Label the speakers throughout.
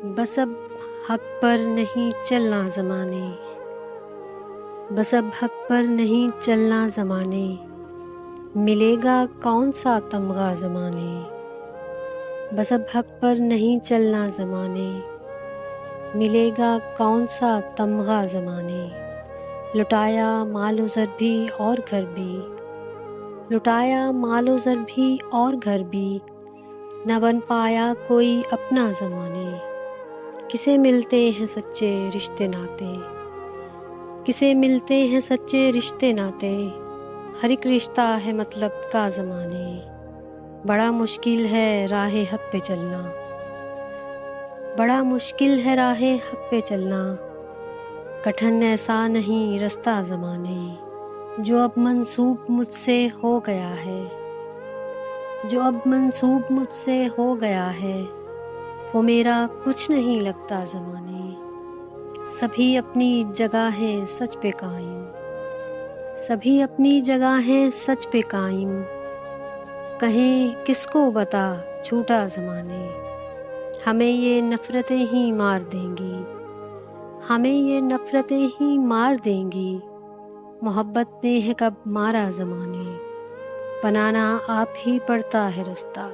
Speaker 1: بس اب حق پر نہیں چلنا زمانے، بس اب حق پر نہیں چلنا زمانے، ملے گا کون سا تمغہ زمانے، بس اب حق پر نہیں چلنا زمانے، ملے گا کون سا تمغہ زمانے۔ لٹایا مال و زر بھی اور گھر بھی، لٹایا مال و زر بھی اور گھر بھی، نہ بن پایا کوئی اپنا زمانے۔ کسے ملتے ہیں سچے رشتے ناتے، کسے ملتے ہیں سچے رشتے ناتے، ہر ایک رشتہ ہے مطلب کا زمانے۔ بڑا مشکل ہے راہ حق پہ چلنا، بڑا مشکل ہے راہ حق پہ چلنا، کٹھن ایسا نہیں رستہ زمانے۔ جو اب منسوب مجھ سے ہو گیا ہے، جو اب منسوب مجھ سے ہو گیا ہے، وہ میرا کچھ نہیں لگتا زمانے۔ سبھی اپنی جگہ ہیں سچ پہ قائم، سبھی اپنی جگہ ہیں سچ پہ قائم، کہیں کس کو بتا جھوٹا زمانے۔ ہمیں یہ نفرتیں ہی مار دیں گی، ہمیں یہ نفرتیں ہی مار دیں گی، محبت نے ہے کب مارا زمانے۔ بنانا آپ ہی پڑتا ہے رستہ،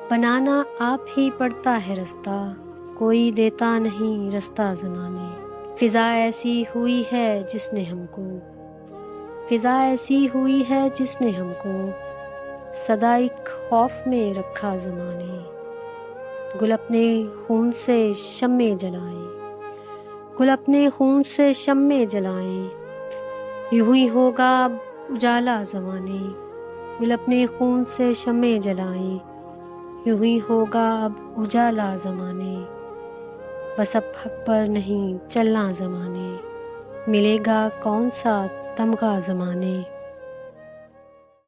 Speaker 1: بنانا آپ ہی پڑتا ہے رستہ، کوئی دیتا نہیں رستہ زمانے۔ فضا ایسی ہوئی ہے جس نے ہم کو، فضا ایسی ہوئی ہے جس نے ہم کو، سدا ایک خوف میں رکھا زمانے۔ گل اپنے خون سے شمع جلائیں، گل اپنے خون سے شمع جلائیں، یوں ہی ہوگا اب اجالا زمانے۔ گل اپنے خون سے شمع جلائیں، یوں ہی ہوگا اب اجالا زمانے۔ بس اب حق پر نہیں چلنا زمانے، ملے گا کون سا تمغہ زمانے۔